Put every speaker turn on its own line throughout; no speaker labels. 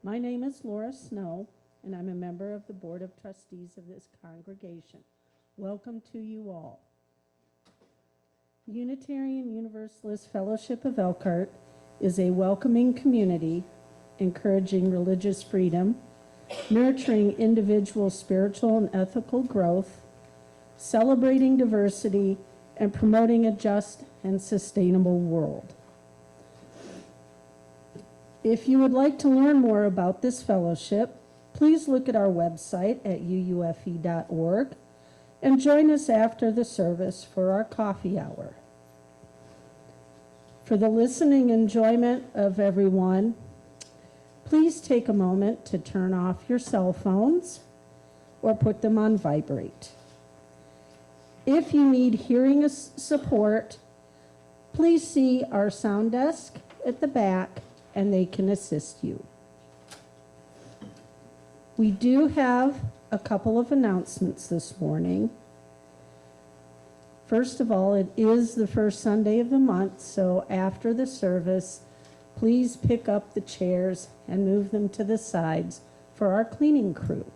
My name is Laura Snow, and I'm a member of the Board of Trustees of this congregation. Welcome to you all. The Unitarian Universalist Fellowship of Elkhart is a welcoming community, encouraging religious freedom, nurturing individual spiritual and ethical growth, celebrating diversity, and promoting a just and sustainable world. If you would like to learn more about this fellowship, please look at our website at uufe.org and join us after the service for our coffee hour. For the listening enjoyment of everyone, please take a moment to turn off your cell phones or put them on vibrate. If you need hearing support, please see our sound desk at the back and they can assist you. We do have a couple of announcements this morning. First of all, it is the first Sunday of the month, so after the service, please pick up the chairs and move them to the sides for our cleaning crew.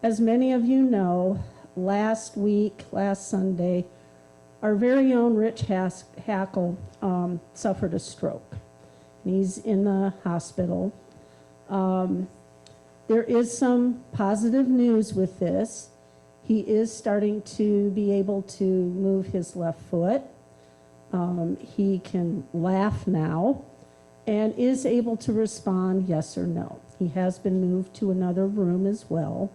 As many of you know, last Sunday, our very own Rich Hackle suffered a stroke. He's in the hospital. There is some positive news with this. He is starting to be able to move his left foot. He can laugh now and is able to respond yes or no. He has been moved to another room as well.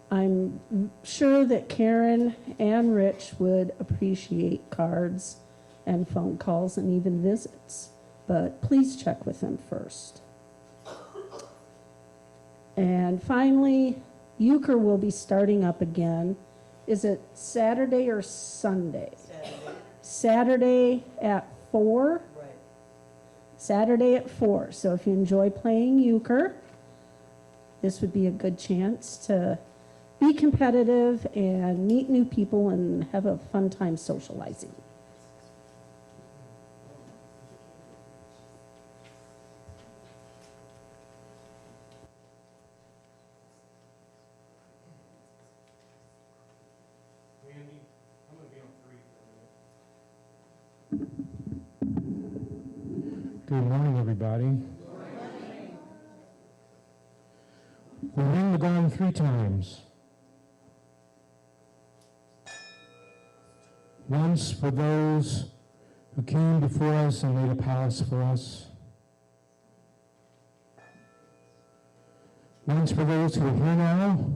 I'm sure that Karen and Rich would appreciate cards and phone calls and even visits. but please check with them first. And finally, Euchre will be starting up again. Is it Saturday or Sunday? Saturday at 4?
Right.
Saturday at 4. So if you enjoy playing euchre, this would be a good chance to be competitive and meet new people and have a fun time socializing.
Andy, I'm going to be on 3 for a minute. Good morning, everybody. Good morning. We'll ring the gong 3 times. Once for those who came before us and made a palace for us. Once for those who are here now,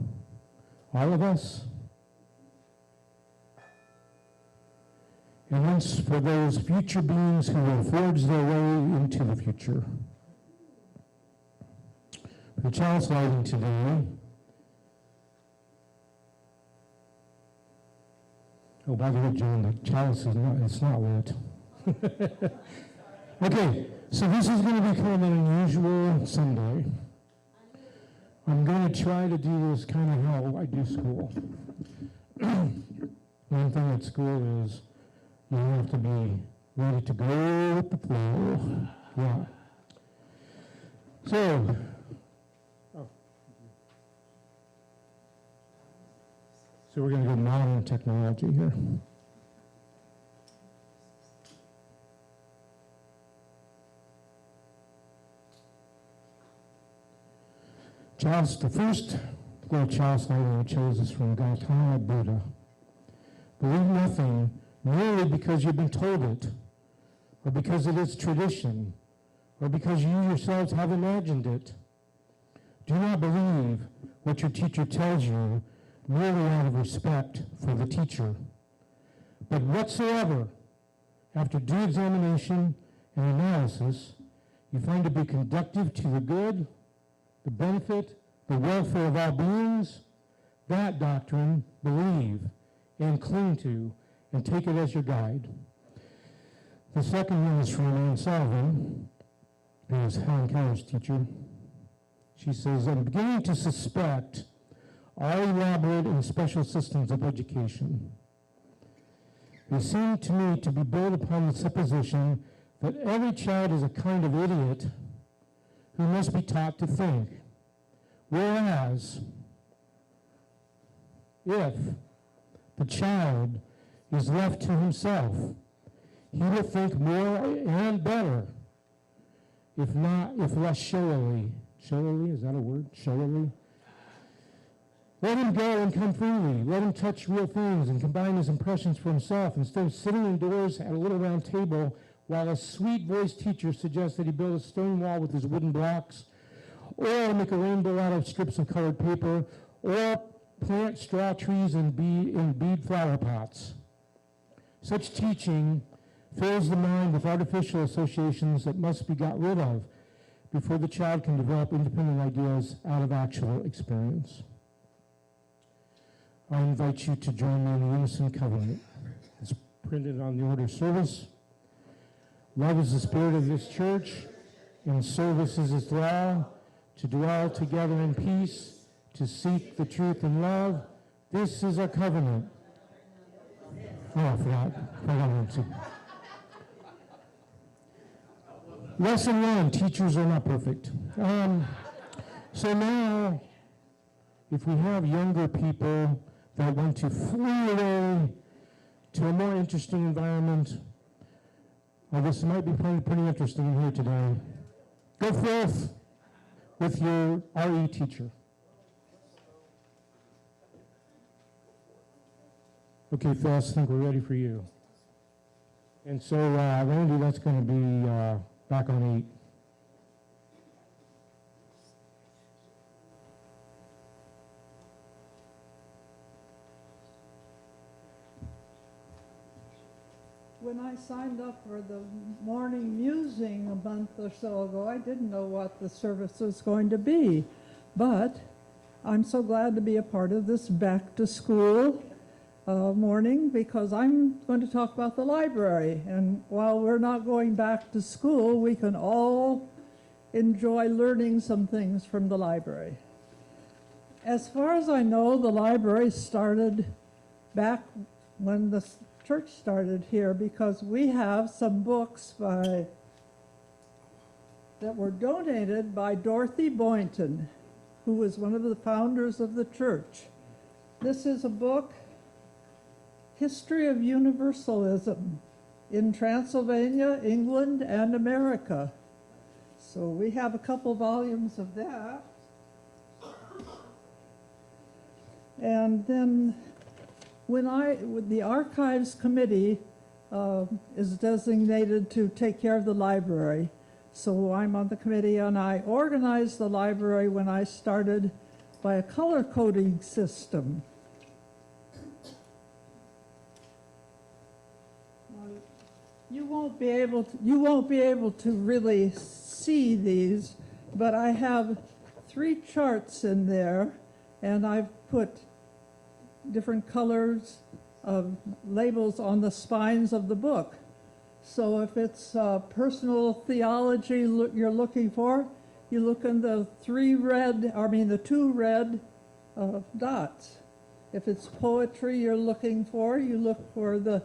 all of us. And once for those future beings who will forge their way into the future. For chalice lighting today. Oh, by the way, John, the chalice is not lit. Okay, so this is going to become an unusual Sunday. I'm going to try to do this kind of how I do school. One thing at school is you have to be ready to go with the flow. Yeah. So, we're going to go modern technology here. Chalice, the first gold chalice lighting I chose is from Gautama Buddha. Believe nothing merely because you've been told it, or because it is tradition, or because you yourselves have imagined it. Do not believe what your teacher tells you merely out of respect for the teacher. But whatsoever, after due examination and analysis, you find to be conducive to the good, the benefit, the welfare of all beings, that doctrine believe and cling to and take it as your guide. The second one is from Anne Sullivan, who is Helen Keller's teacher. She says, I'm beginning to suspect all elaborate and special systems of education. They seem to me to be built upon the supposition that every child is a kind of idiot who must be taught to think. Whereas, if the child is left to himself, he will think more and better, if less showily. Showily, is that a word? Showily? Let him go and come freely. Let him touch real things and combine his impressions for himself instead of sitting indoors at a little round table while a sweet-voiced teacher suggests that he build a stone wall with his wooden blocks, or make a rainbow out of strips of colored paper, or plant straw trees in bead flower pots. Such teaching fills the mind with artificial associations that must be got rid of before the child can develop independent ideas out of actual experience. I invite you to join me in the Unison Covenant. It's printed on the order of service. Love is the spirit of this church, and service is its law, to dwell together in peace, to seek the truth in love. This is our covenant. Oh, I forgot one too. Lesson 1, teachers are not perfect. So now, if we have younger people that want to flee away to a more interesting environment, this might be pretty interesting here today. Go forth with your RE teacher. Okay, Phyllis, I think we're ready for you. And so, Randy, that's going to be back on 8.
When I
signed up for the morning musing a month or so ago, I didn't know what the service was going to be. But I'm so glad to be a part of this back to school morning, because I'm going to talk about the library. And while we're not going back to school, we can all enjoy learning some things from the library. As far as I know, the library started back when the church started here, because we have some books that were donated by Dorothy Boynton, who was one of the founders of the church. This is a book, History of Universalism in Transylvania, England, and America. So we have a couple volumes of that. And then when the Archives Committee is designated to take care of the library. So I'm on the committee, and I organized the library when I started by a color coding system. You won't be able to really see these, but I have 3 charts in there, and I've put different colors of labels on the spines of the book. So if it's personal theology you're looking for, you look in the 2 red dots. If it's poetry you're looking for, you look for the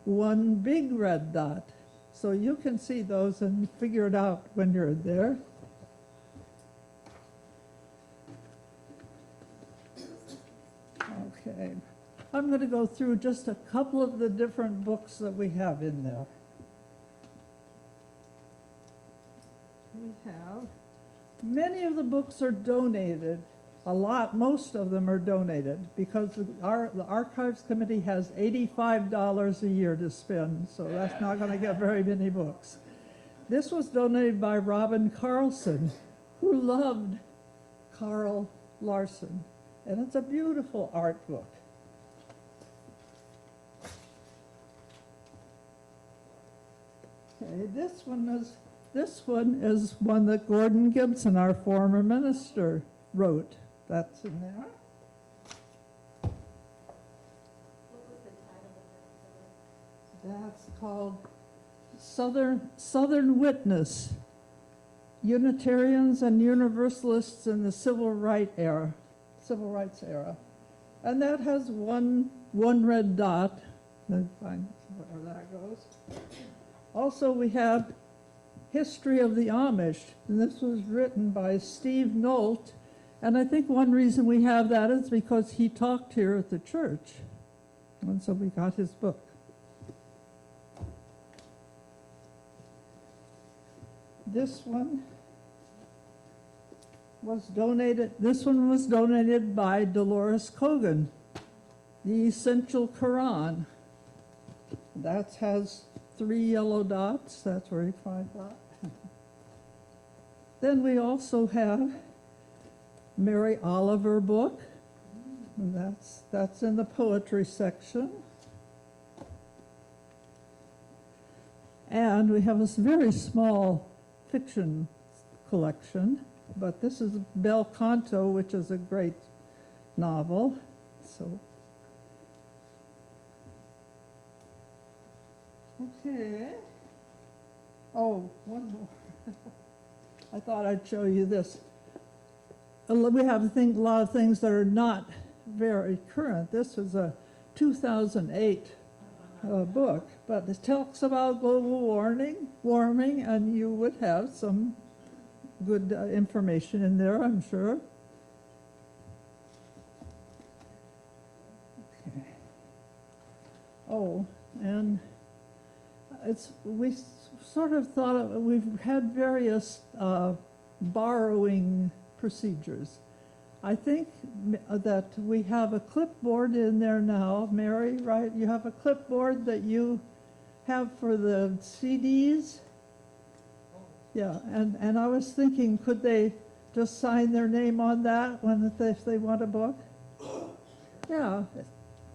1 big red dot. So you can see those and figure it out when you're there. Okay. I'm going to go through just a couple of the different books that we have in there. Many of the books are donated. Most of them are donated, because the Archives Committee has $85 a year to spend, so that's not going to get very many books. This was donated by Robin Carlson, who loved Carl Larson, and it's a beautiful art book. Okay, this one is one that Gordon Gibson, our former minister, wrote. That's in there.
What was the title of that?
That's called Southern Witness, Unitarians and Universalists in the Civil Rights Era. And that has one red dot. Let's find where that goes. Also, we have History of the Amish, and this was written by Steve Nolt. And I think one reason we have that is because he talked here at the church. And so we got his book. This one was donated by Dolores Cogan, The Essential Quran. That has 3 yellow dots. That's where you find that. Then we also have Mary Oliver book, and that's in the poetry section. And we have this very small fiction collection, but this is Bel Canto, which is a great novel. So, okay. Oh, one more. I thought I'd show you this. We have a lot of things that are not very current. This is a 2008 book, but it talks about global warming, and you would have some good information in there, I'm sure. Okay. Oh, and we sort of thought we've had various borrowing procedures. I think that we have a clipboard in there now. Mary, right? You have a clipboard that you have for the CDs? Yeah, and I was thinking, could they just sign their name on that if they want a book? Yeah.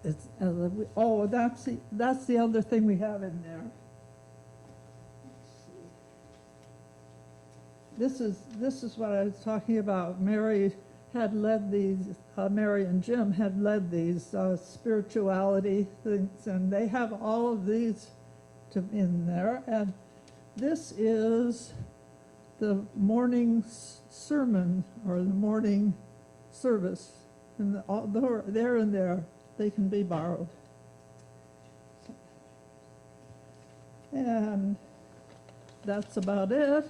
That's the other thing we have in there. this is what I was talking about. Mary had led these, Mary and Jim had led these spirituality things, and they have all of these in there. And this is the morning sermon or the morning service, and they're in there. They can be borrowed. And that's about it.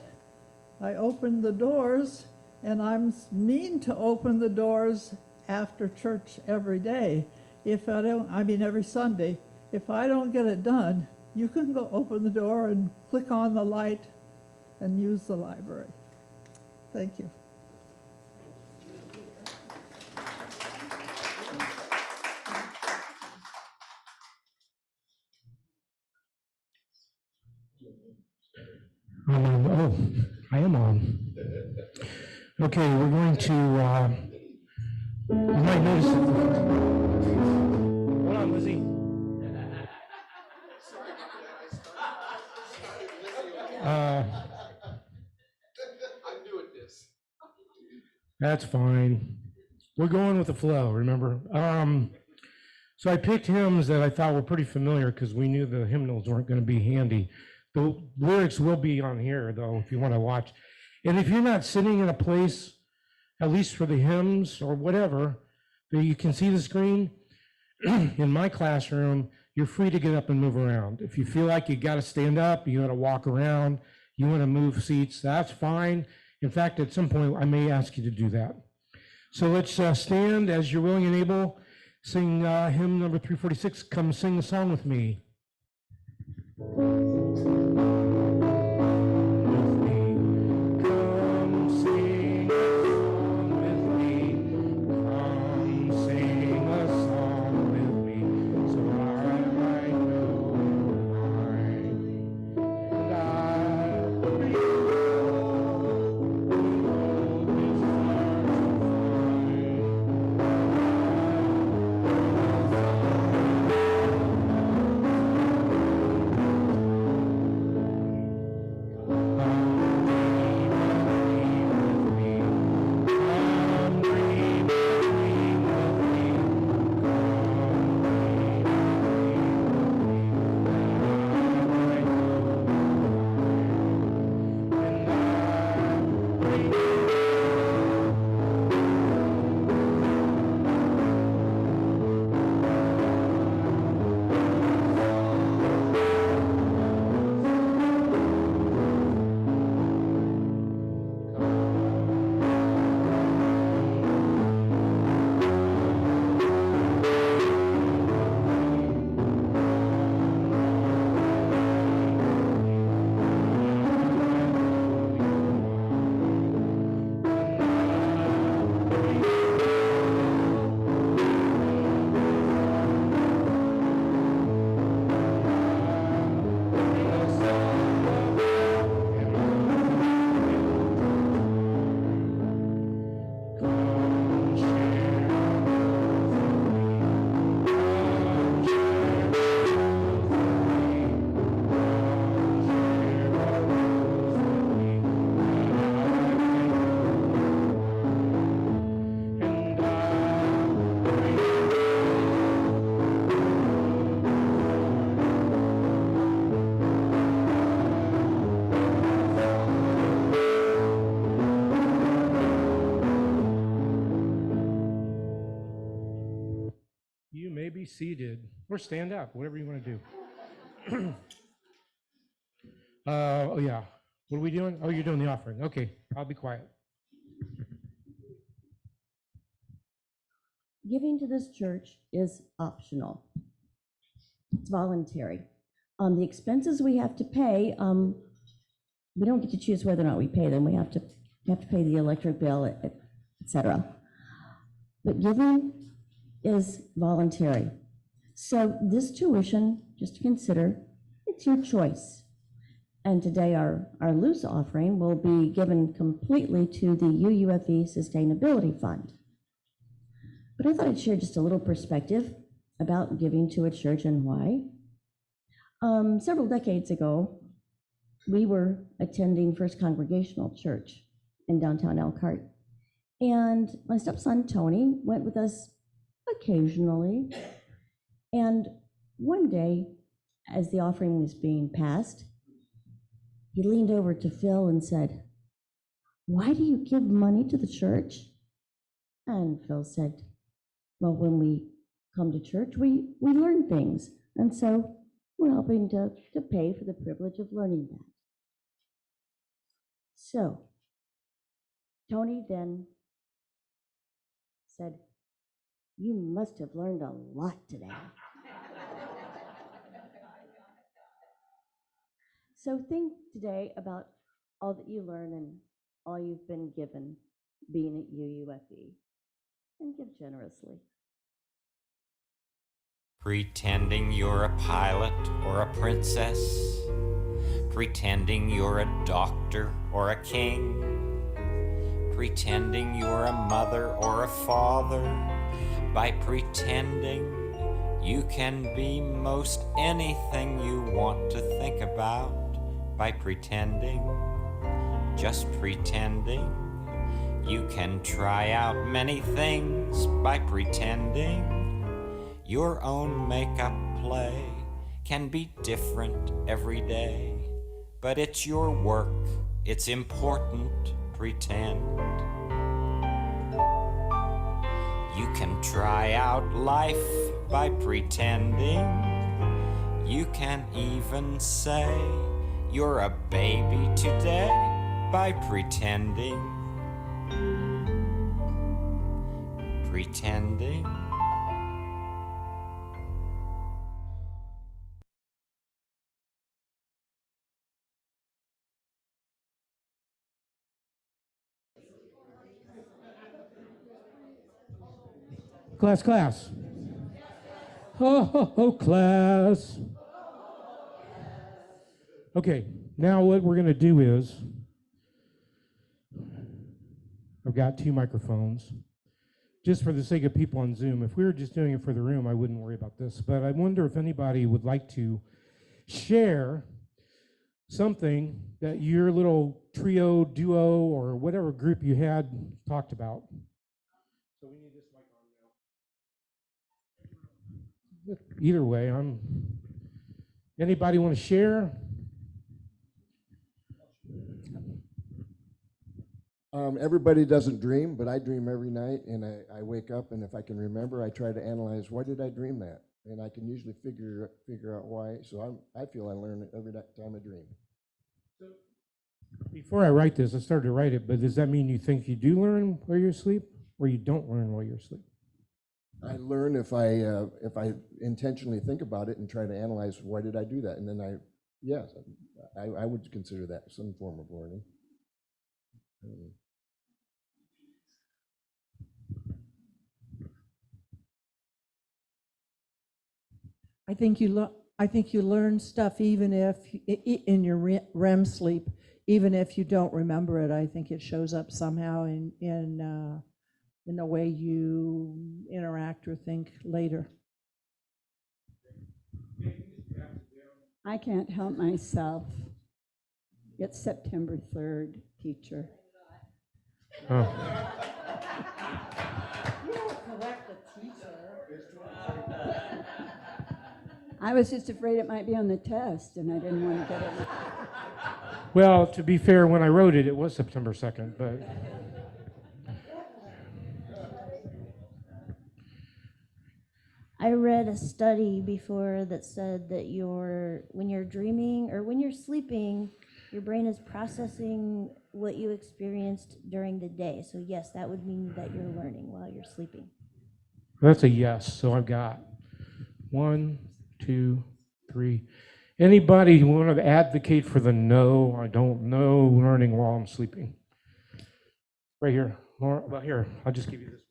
I opened the doors, and I'm mean to open the doors after church every day. If I don't, I mean every Sunday. If I don't get it done, you can go open the door and click on the light and use the library. Thank you.
I'm on. Oh, I am on. Okay, we're going to, you might notice. Hold on, Lizzie.
I'm new at this.
That's fine. We're going with the flow, remember? So I picked hymns that I thought were pretty familiar because we knew the hymnals weren't going to be handy. The lyrics will be on here, though, if you want to watch. And if you're not sitting in a place, at least for the hymns or whatever, that you can see the screen, in my classroom, you're free to get up and move around. If you feel like you got to stand up, you got to walk around, you want to move seats, that's fine. In fact, at some point, I may ask you to do that. So let's stand as you're willing and able. Sing hymn number 346, Come Sing the Song With Me. Be seated or stand up, whatever you want to do. Oh yeah, what are we doing? Oh, you're doing the offering. Okay, I'll be quiet.
Giving to this church is optional. It's voluntary. The expenses we have to pay, we don't get to choose whether or not we pay them. We have to pay the electric bill, etc. But giving is voluntary. So this tuition, just to consider, it's your choice. And today our loose offering will be given completely to the UUFE Sustainability Fund. But I thought I'd share just a little perspective about giving to a church and why. Several decades ago, we were attending First Congregational Church in downtown Elkhart. And my stepson, Tony, went with us occasionally. And one day, as the offering was being passed, he leaned over to Phil and said, "Why do you give money to the church?" And Phil said, "Well, when we come to church, we learn things. And so we're helping to pay for the privilege of learning that." So Tony then said, "You must have learned a lot today." So think today about all that you learn and all you've been given being at UUFE, and give generously.
Pretending you're a pilot or a princess, pretending you're a doctor or a king, pretending you're a mother or a father. By pretending, you can be most anything you want to think about. By pretending, just pretending, you can try out many things. By pretending, your own makeup play can be different every day. But it's your work, it's important, pretend. You can try out life by pretending. You can even say you're a baby today by pretending. Pretending.
Class. Ho, class. Okay, now what we're going to do is, I've got 2 microphones. Just for the sake of people on Zoom, if we were just doing it for the room, I wouldn't worry about this. But I wonder if anybody would like to share something that your little trio, duo, or whatever group you had talked about. So we need this mic on now. Either way, anybody want to share?
Everybody doesn't dream, but I dream every night, and I wake up, and if I can remember, I try to analyze, why did I dream that? And I can usually figure out why. So I feel I learn it every time I dream.
Before I write this, I started to write it, but does that mean you think you do learn while you're asleep, or you don't learn while you're asleep?
I learn if I intentionally think about it and try to analyze, why did I do that? And then I would consider that some form of learning.
I think you learn stuff even if in your REM sleep, even if you don't remember it. I think it shows up somehow in the way you interact or think later.
I can't help myself. It's September 3rd, teacher.
Oh.
You don't correct the teacher.
I was just afraid it might be on the test, and I didn't want to get it.
Well, to be fair, when I wrote it, it was September 2nd, but...
I read a study before that said that when you're dreaming or when you're sleeping, your brain is processing what you experienced during the day. So yes, that would mean that you're learning while you're sleeping.
That's a yes. So I've got 1, 2, 3. Anybody want to advocate for the no? I don't know learning while I'm sleeping. Right here. Well, here, I'll just give you this.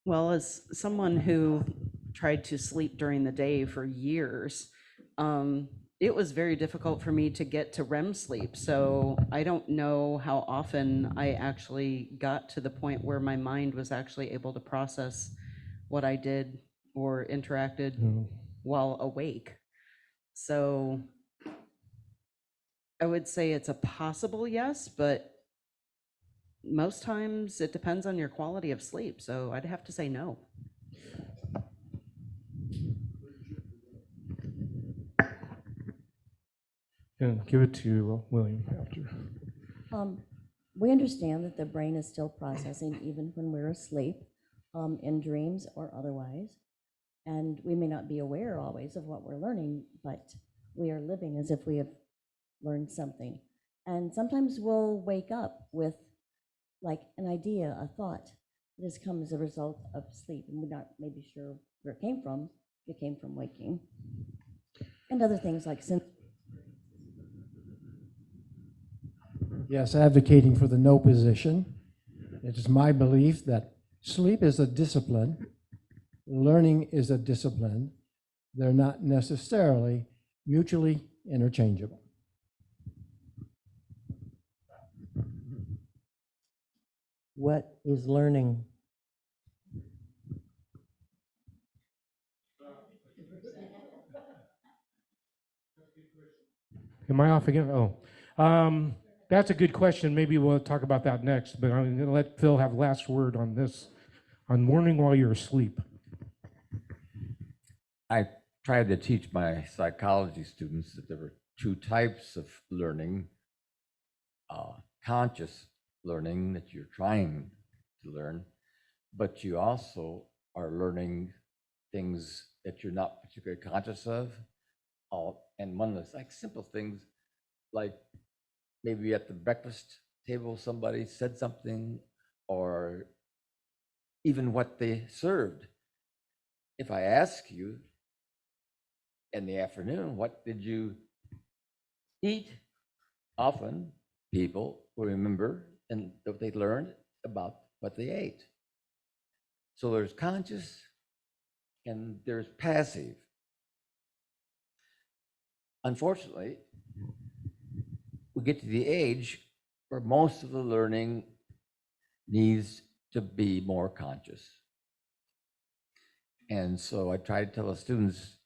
Well, as someone who tried to sleep during the day for years, it was very difficult for me to get to REM sleep. So I don't know how often I actually got to the point where my mind was actually able to process what I did or interacted while awake. So I would say it's a possible yes, but most times it depends on your quality of sleep, so I'd have to say no.
And give it to William after.
We understand that the brain is still processing even when we're asleep, in dreams or otherwise. And we may not be aware always of what we're learning, but we are living as if we have learned something. And sometimes we'll wake up with like an idea, a thought that has come as a result of sleep, and we're not maybe sure where it came from. It came from waking. And other things like
Yes, advocating for the no position. It is my belief that sleep is a discipline, learning is a discipline. They're not necessarily mutually interchangeable.
What is learning?
Am I off again? Oh. That's a good question. Maybe we'll talk about that next, but I'm going to let Phil have last word on this, on learning while you're asleep.
I tried to teach my psychology students that there were two types of learning. Conscious learning, that you're trying to learn, but you also are learning things that you're not particularly conscious of. And one of those like simple things, like maybe at the breakfast table somebody said something, or even what they served. If I ask you in the afternoon, what did you eat? Often people will remember and what they learned about what they ate. So there's conscious and there's passive. Unfortunately, we get to the age where most of the learning needs to be more conscious. And so I try to tell the students,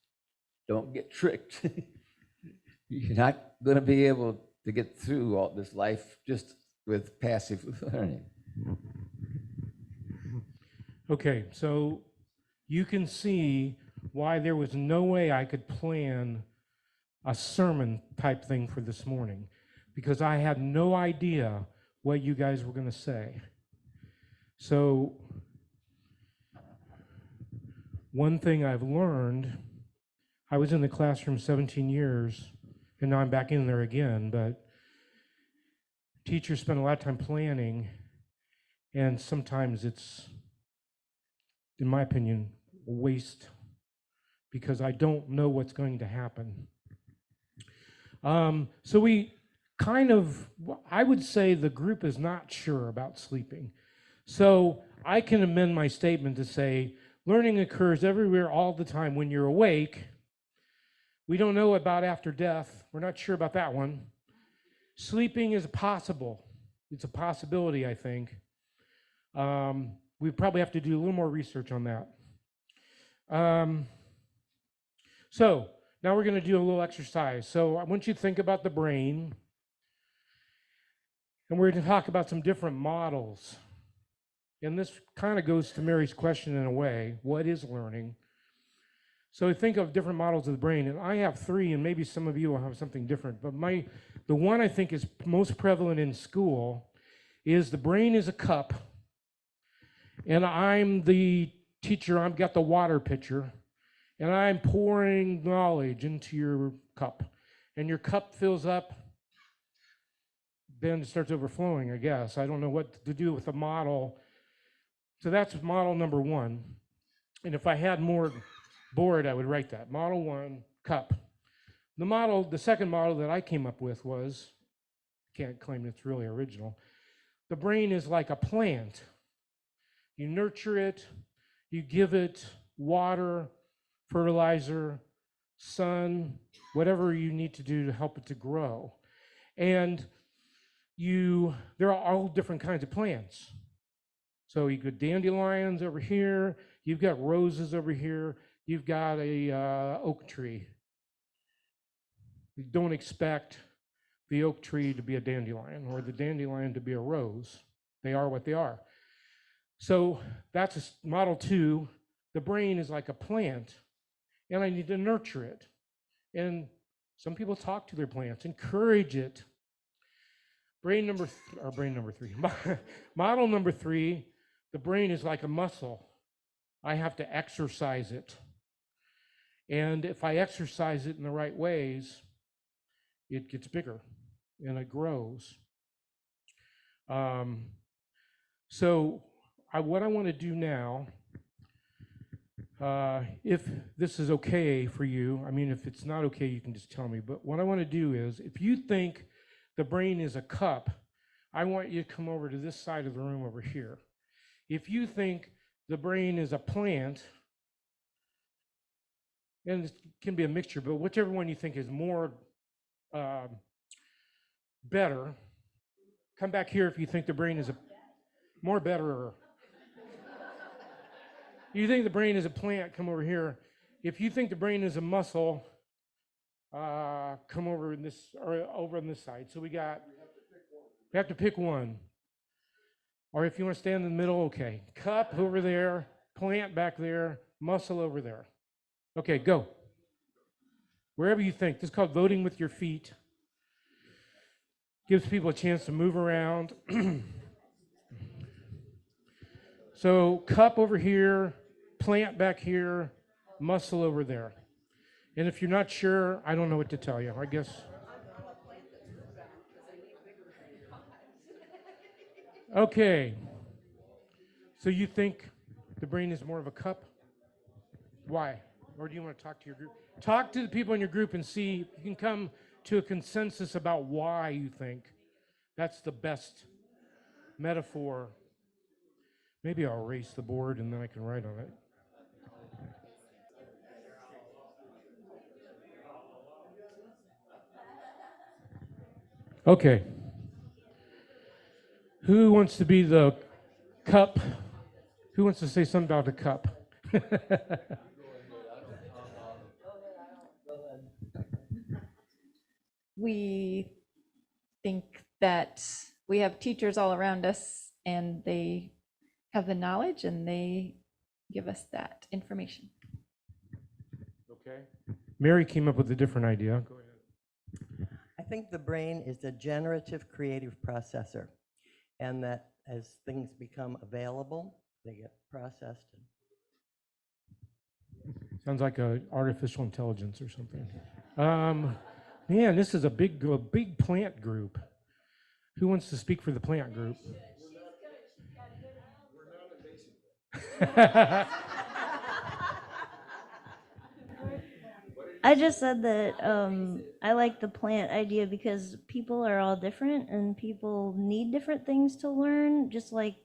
don't get tricked. You're not going to be able to get through all this life just with passive learning.
Okay, so you can see why there was no way I could plan a sermon type thing for this morning, because I had no idea what you guys were going to say. So one thing I've learned, I was in the classroom 17 years, and now I'm back in there again, but teachers spend a lot of time planning, and sometimes it's, in my opinion, a waste, because I don't know what's going to happen. So we kind of, I would say the group is not sure about sleeping. So I can amend my statement to say, learning occurs everywhere all the time when you're awake. We don't know about after death. We're not sure about that one. Sleeping is possible. It's a possibility, I think. We probably have to do a little more research on that. So now we're going to do a little exercise. So I want you to think about the brain. And we're going to talk about some different models. And this kind of goes to Mary's question in a way. What is learning? So think of different models of the brain. And I have three, and maybe some of you will have something different. But the one I think is most prevalent in school is the brain is a cup. And I'm the teacher. I've got the water pitcher. And I'm pouring knowledge into your cup. And your cup fills up. Then it starts overflowing, I guess. I don't know what to do with the model. So that's model number one. And if I had more board, I would write that. Model one, cup. The second model that I came up with was, can't claim it's really original. The brain is like a plant. You nurture it, you give it water, fertilizer, sun, whatever you need to do to help it to grow. And there are all different kinds of plants. So you've got dandelions over here, you've got roses over here, you've got a oak tree. You don't expect the oak tree to be a dandelion or the dandelion to be a rose. They are what they are. So that's model 2. The brain is like a plant, and I need to nurture it. And some people talk to their plants, encourage it. Brain number 3. Model number 3, the brain is like a muscle. I have to exercise it. And if I exercise it in the right ways, it gets bigger and it grows. So what I want to do now, if this is okay for you, I mean, if it's not okay, you can just tell me. But what I want to do is, if you think the brain is a cup, I want you to come over to this side of the room over here. If you think the brain is a plant, and it can be a mixture, but whichever one you think is more better, come back here if you think the brain is a more better. You think the brain is a plant, come over here. If you think the brain is a muscle, come over in this or over on this side. So we have to pick one. Or if you want to stand in the middle, okay. Cup over there, plant back there, muscle over there. Okay, go. Wherever you think. This is called voting with your feet. Gives people a chance to move around. So cup over here, plant back here, muscle over there. And if you're not sure, I don't know what to tell you, I guess. Okay. So you think the brain is more of a cup? Why? Or do you want to talk to your group? Talk to the people in your group and see if you can come to a consensus about why you think that's the best metaphor. Maybe I'll erase the board and then I can write on it. Okay. Who wants to be the cup? Who wants to say something about the cup?
We think that we have teachers all around us and they have the knowledge and they give us that information.
Okay. Mary came up with a different idea. Go ahead.
I think the brain is a generative creative processor, and that as things become available, they get processed.
Sounds like a artificial intelligence or something. Man, this is a big plant group. Who wants to speak for the plant group?
I just said that I like the plant idea because people are all different and people need different things to learn, just like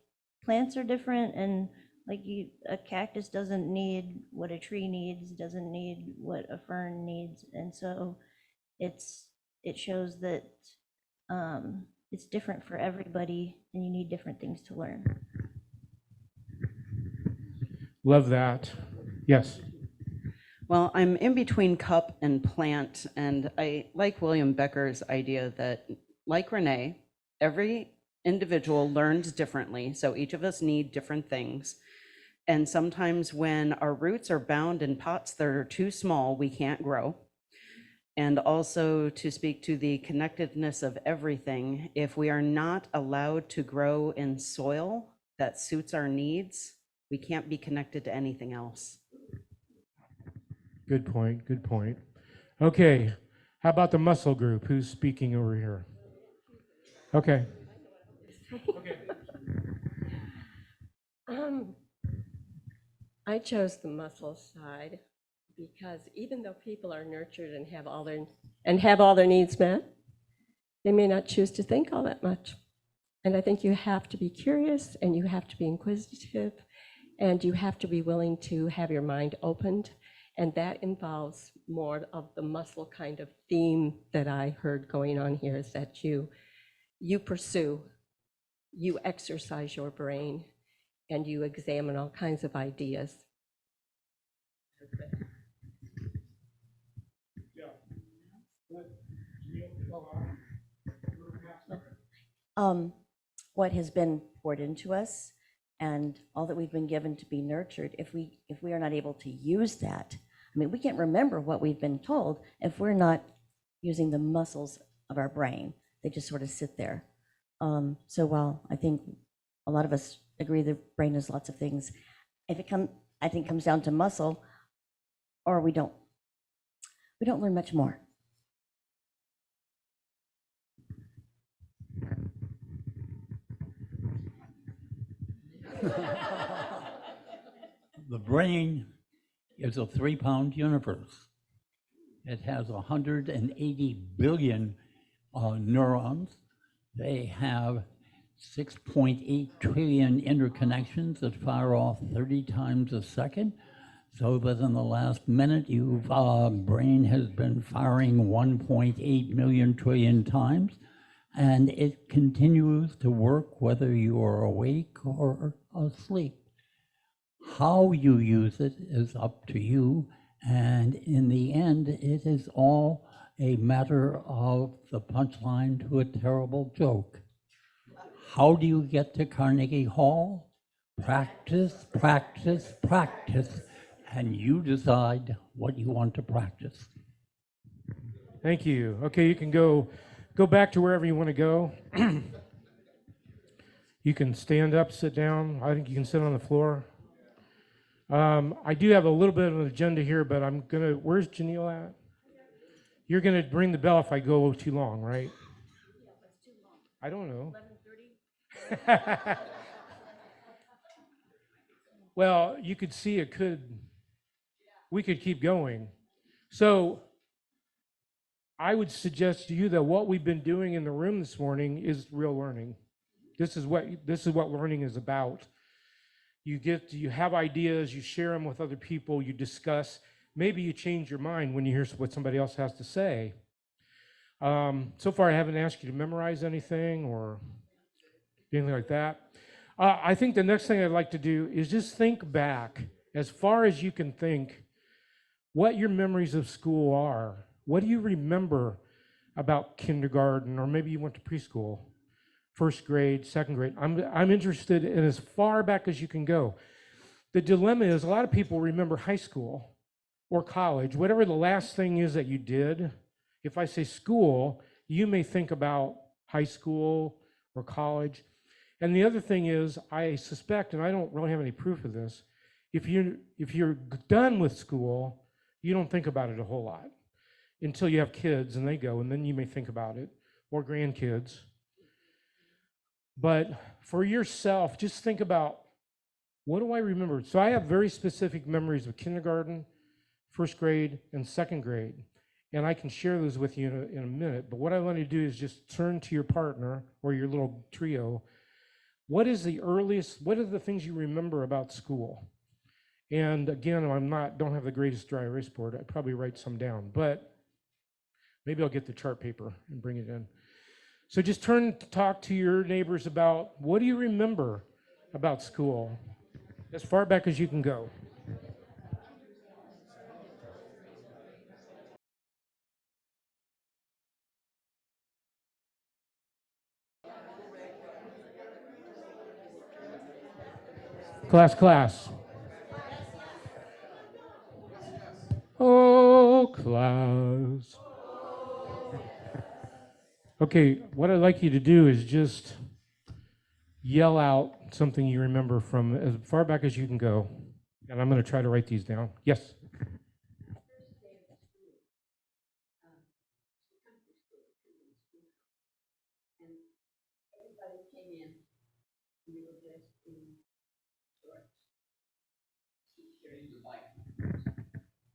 plants are different, and like a cactus doesn't need what a tree needs, doesn't need what a fern needs, and so it shows that it's different for everybody and you need different things to learn.
Love that. Yes.
Well, I'm in between cup and plant, and I like William Becker's idea that, like Renee, every individual learns differently, so each of us need different things. And sometimes when our roots are bound in pots that are too small, we can't grow. And also to speak to the connectedness of everything, if we are not allowed to grow in soil that suits our needs, we can't be connected to anything else.
Good point, good point. Okay, how about the muscle group? Who's speaking over here? Okay. Okay.
I chose the muscle side because even though people are nurtured and have all their needs met, they may not choose to think all that much. And I think you have to be curious and you have to be inquisitive and you have to be willing to have your mind opened. And that involves more of the muscle kind of theme that I heard going on here, is that you pursue, you exercise your brain, and you examine all kinds of ideas.
what has been poured into us and all that we've been given to be nurtured, if we are not able to use that, I mean, we can't remember what we've been told if we're not using the muscles of our brain. They just sort of sit there. So while I think a lot of us agree the brain is lots of things, I think it comes down to muscle, or we don't learn much more.
The brain is a 3-pound universe. It has 180 billion neurons. They have 6.8 trillion interconnections that fire off 30 times a second. So that in the last minute, your brain has been firing 1.8 million trillion times. And it continues to work whether you are awake or asleep. How you use it is up to you, and in the end, it is all a matter of the punchline to a terrible joke. How do you get to Carnegie Hall? Practice, practice, practice, and you decide what you want to practice.
Thank you. Okay, you can go back to wherever you want to go. You can stand up, sit down. I think you can sit on the floor. I do have a little bit of an agenda here, but where's Janelle at? You're gonna ring the bell if I go too long, right? I don't know. 11:30? Well, you could see we could keep going. So I would suggest to you that what we've been doing in the room this morning is real learning. This is what learning is about. You have ideas, you share them with other people, you discuss. Maybe you change your mind when you hear what somebody else has to say. So far, I haven't asked you to memorize anything or anything like that. I think the next thing I'd like to do is just think back, as far as you can think, what your memories of school are. What do you remember about kindergarten, or maybe you went to preschool? First grade, second grade. I'm interested in as far back as you can go. The dilemma is a lot of people remember high school or college, whatever the last thing is that you did. If I say school, you may think about high school or college. And the other thing is, I suspect, and I don't really have any proof of this, if you're done with school, you don't think about it a whole lot until you have kids and they go, and then you may think about it, or grandkids. But for yourself, just think about, what do I remember? So I have very specific memories of kindergarten, first grade, and second grade. And I can share those with you in a minute. But what I want to do is just turn to your partner or your little trio. What are the things you remember about school? And again, don't have the greatest dry erase board. I'd probably write some down, but maybe I'll get the chart paper and bring it in. So just turn to talk to your neighbors about, what do you remember about school? As far back as you can go. Class. Oh, class. Okay, what I'd like you to do is just yell out something you remember from as far back as you can go. And I'm going to try to write these down. Yes?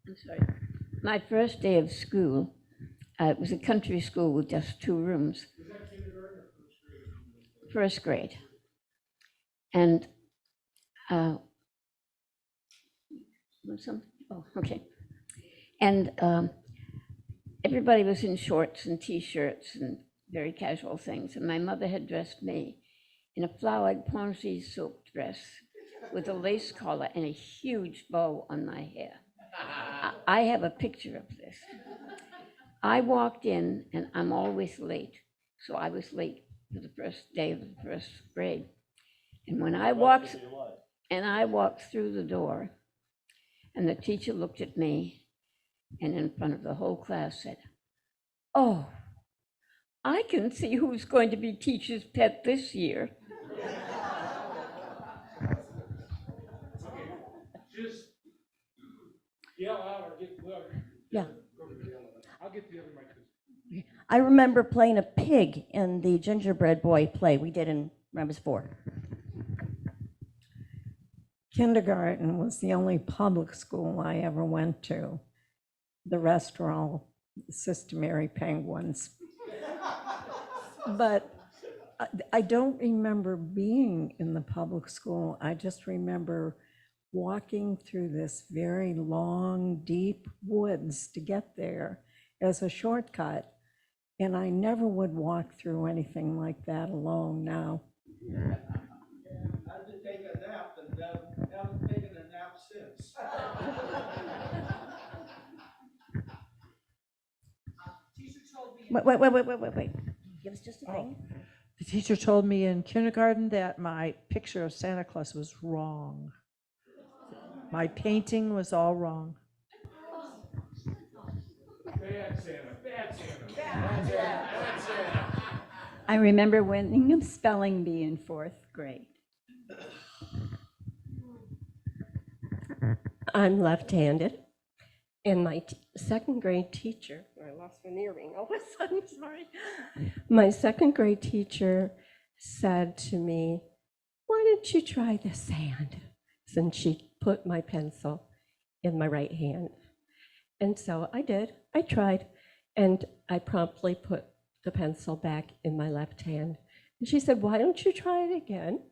I'm sorry. My first day of school, it was a country school with just 2 rooms.
Was that kindergarten or first grade?
First grade. And okay. And everybody was in shorts and T-shirts and very casual things. And my mother had dressed me in a flowered ponsy silk dress with a lace collar and a huge bow on my hair. I have a picture of this. I walked in, and I'm always late, so I was late for the first day of the first grade. And when I walked through the door, and the teacher looked at me and in front of the whole class said, "Oh, I can see who's going to be teacher's pet this year."
Just yell out or get louder.
Yeah.
I'll get the other mic.
I remember playing a pig in the gingerbread boy play we did in when I was 4.
Kindergarten was the only public school I ever went to. The rest were all Sister Mary Penguins. But I don't remember being in the public school. I just remember walking through this very long, deep woods to get there as a shortcut. And I never would walk through anything like that alone now.
I had to take a nap and haven't taken a nap since.
Wait. Give us just a thing.
The teacher told me in kindergarten that my picture of Santa Claus was wrong. My painting was all wrong.
Bad Santa, bad Santa, bad Santa, bad Santa.
I remember winning a spelling bee in 4th grade.
I'm left-handed, and my second grade teacher, I lost my earring all of a sudden, sorry. My second grade teacher said to me, "Why don't you try this hand?" And she put my pencil in my right hand. And so I did, I tried, and I promptly put the pencil back in my left hand. And she said, "Why don't you try it again?"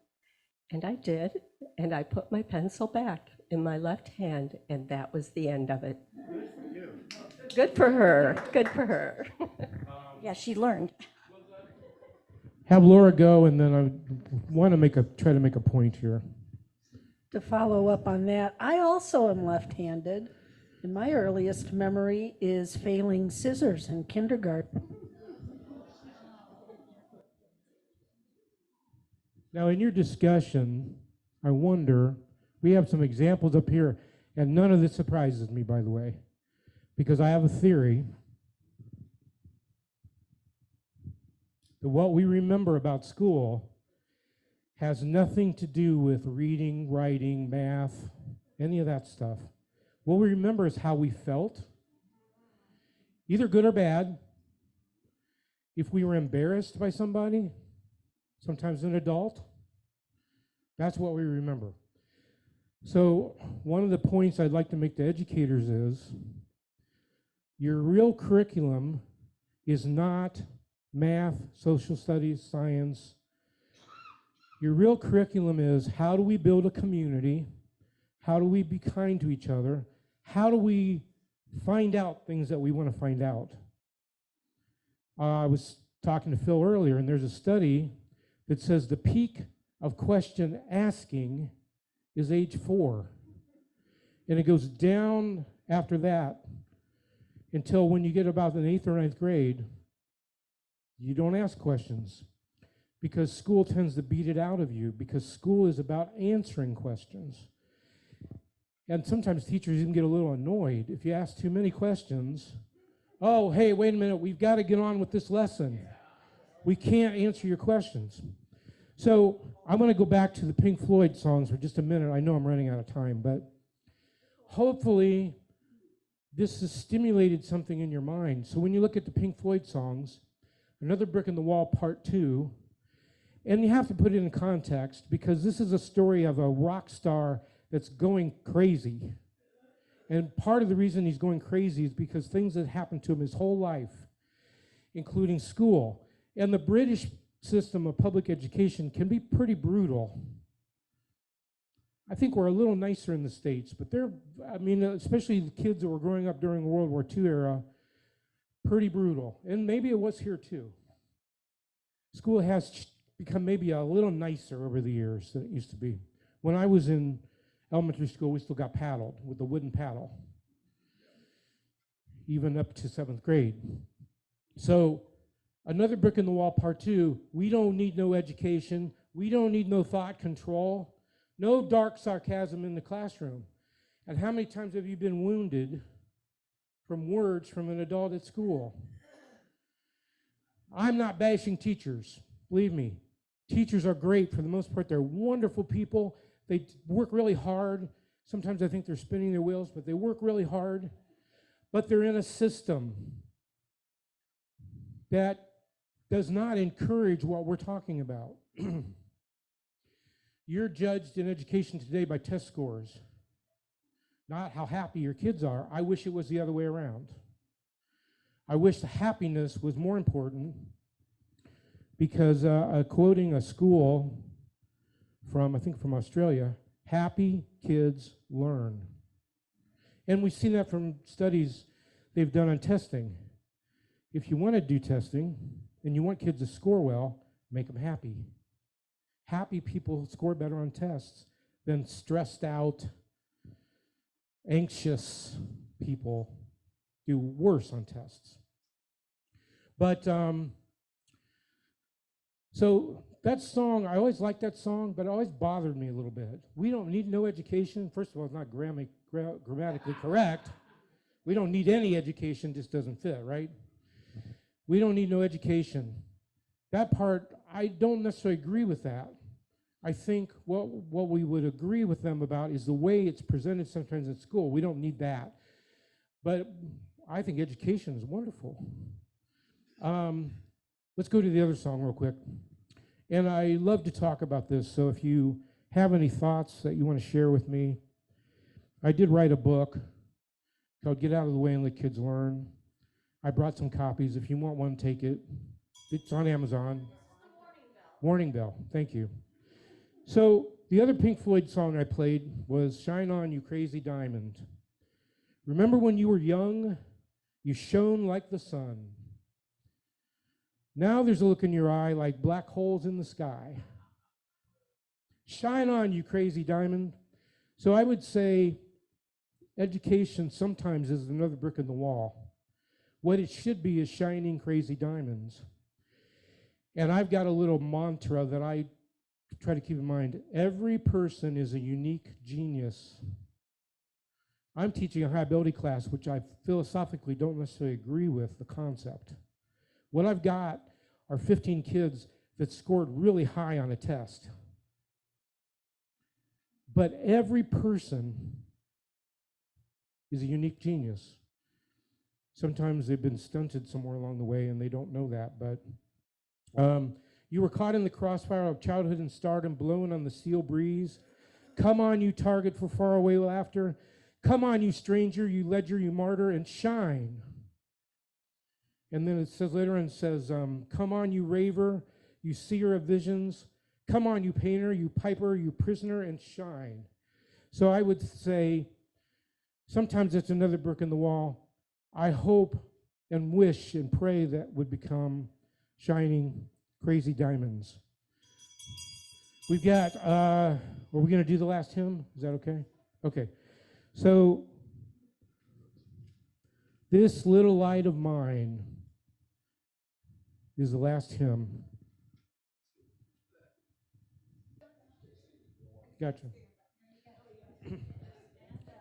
And I did, and I put my pencil back in my left hand, and that was the end of it.
Good for you.
Good for her, good for her.
Yeah, she learned.
Have Laura go, and then I want to try to make a point here.
To follow up on that, I also am left-handed, and my earliest memory is failing scissors in kindergarten.
Now, in your discussion, I wonder, we have some examples up here, and none of this surprises me, by the way, because I have a theory that what we remember about school has nothing to do with reading, writing, math, any of that stuff. What we remember is how we felt, either good or bad. If we were embarrassed by somebody, sometimes an adult, that's what we remember. So one of the points I'd like to make to educators is your real curriculum is not math, social studies, science. Your real curriculum is how do we build a community? How do we be kind to each other? How do we find out things that we want to find out? I was talking to Phil earlier, and there's a study that says the peak of question asking is age 4. And it goes down after that until when you get about the 8th or 9th grade, you don't ask questions because school tends to beat it out of you because school is about answering questions. And sometimes teachers even get a little annoyed if you ask too many questions. Oh, hey, wait a minute, we've got to get on with this lesson. We can't answer your questions. So I'm going to go back to the Pink Floyd songs for just a minute. I know I'm running out of time, but hopefully this has stimulated something in your mind. So when you look at the Pink Floyd songs, Another Brick in the Wall Part 2, and you have to put it in context because this is a story of a rock star that's going crazy. And part of the reason he's going crazy is because things that happened to him his whole life, including school. And the British system of public education can be pretty brutal. I think we're a little nicer in the States, but especially the kids that were growing up during the World War II era, pretty brutal. And maybe it was here too. School has become maybe a little nicer over the years than it used to be. When I was in elementary school, we still got paddled with a wooden paddle, even up to 7th grade. So Another brick in the wall, part two, we don't need no education. We don't need no thought control. No dark sarcasm in the classroom. And how many times have you been wounded from words from an adult at school? I'm not bashing teachers, believe me. Teachers are great for the most part. They're wonderful people. They work really hard. Sometimes I think they're spinning their wheels, but they work really hard. But they're in a system that does not encourage what we're talking about. You're judged in education today by test scores, not how happy your kids are. I wish it was the other way around. I wish the happiness was more important, because quoting a school from, I think from Australia, happy kids learn. And we've seen that from studies they've done on testing. If you want to do testing and you want kids to score well, make them happy. Happy people score better on tests than stressed out, anxious people do worse on tests. But so that song, I always liked that song, but it always bothered me a little bit. We don't need no education. First of all, it's not grammatically correct. We don't need any education, just doesn't fit, right? We don't need no education. That part, I don't necessarily agree with that. I think what we would agree with them about is the way it's presented sometimes at school. We don't need that. But I think education is wonderful. Let's go to the other song real quick. And I love to talk about this, so if you have any thoughts that you want to share with me, I did write a book called Get Out of the Way and Let Kids Learn. I brought some copies. If you want one, take it. It's on Amazon. Warning Bell, thank you. So the other Pink Floyd song I played was Shine On, You Crazy Diamond. Remember when you were young, you shone like the sun. Now there's a look in your eye like black holes in the sky. Shine on, you crazy diamond. So I would say education sometimes is another brick in the wall. What it should be is shining crazy diamonds. And I've got a little mantra that I try to keep in mind. Every person is a unique genius. I'm teaching a high ability class, which I philosophically don't necessarily agree with the concept. What I've got are 15 kids that scored really high on a test. But every person is a unique genius. Sometimes they've been stunted somewhere along the way and they don't know that, but you were caught in the crossfire of childhood and stardom, blown on the steel breeze. Come on, you target for faraway laughter. Come on, you stranger, you ledger, you martyr, and shine. And then it says later on, it says, come on, you raver, you seer of visions. Come on, you painter, you piper, you prisoner, and shine. So I would say, sometimes it's another brick in the wall. I hope and wish and pray that would become shining crazy diamonds. We've got, are we going to do the last hymn? Is that okay? Okay. So, this little light of mine is the last hymn. Gotcha.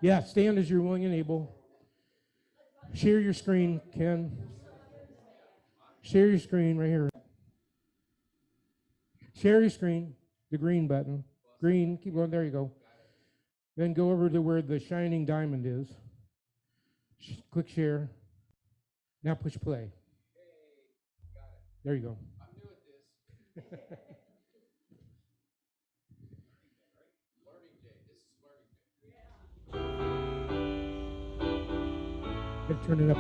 Yeah, stand as you're willing and able. Share your screen, Ken. Share your screen right here. Share your screen, the green button. Green, keep going, there you go. Then go over to where the shining diamond is. Click share. Now push play. There you go.
I'm new at this. Learning day. This is learning day.
Gotta turn it up.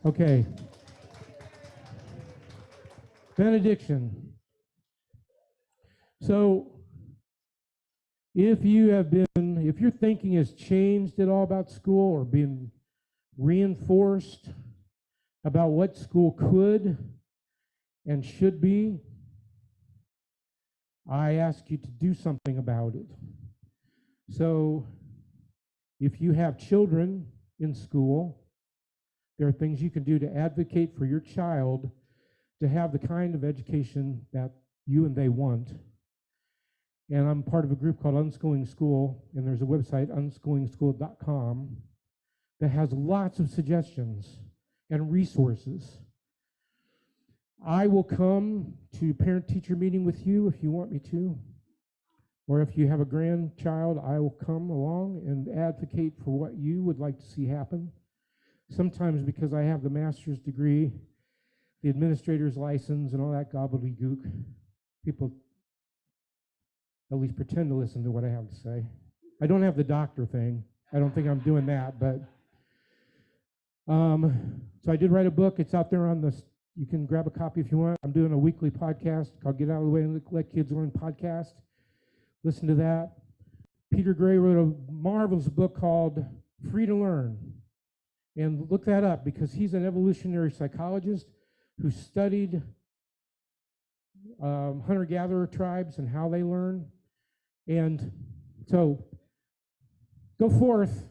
Okay. Benediction. So, if your thinking has changed at all about school or been reinforced about what school could and should be, I ask you to do something about it. So, if you have children in school, there are things you can do to advocate for your child to have the kind of education that you and they want. And I'm part of a group called Unschooling School, and there's a website, unschoolingschool.com, that has lots of suggestions and resources. I will come to parent-teacher meeting with you if you want me to, or if you have a grandchild, I will come along and advocate for what you would like to see happen. Sometimes because I have the master's degree, the administrator's license, and all that gobbledygook, people at least pretend to listen to what I have to say. I don't have the doctor thing. I don't think I'm doing that, but so I did write a book. It's out there on the, you can grab a copy if you want. I'm doing a weekly podcast called Get Out of the Way and Let Kids Learn podcast. Listen to that. Peter Gray wrote a marvelous book called Free to Learn. And look that up because he's an evolutionary psychologist who studied hunter-gatherer tribes and how they learn. And so go forth,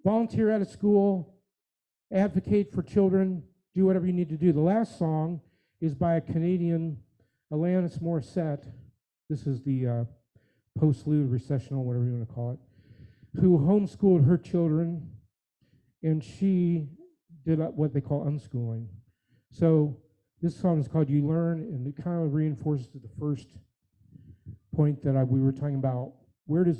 volunteer at a school, advocate for children, do whatever you need to do. The last song is by a Canadian, Alanis Morissette. This is the post-lude recessional, whatever you want to call it, who homeschooled her children, and she did what they call unschooling. So this song is called You Learn, and it kind of reinforces the first point that we were talking about. Where does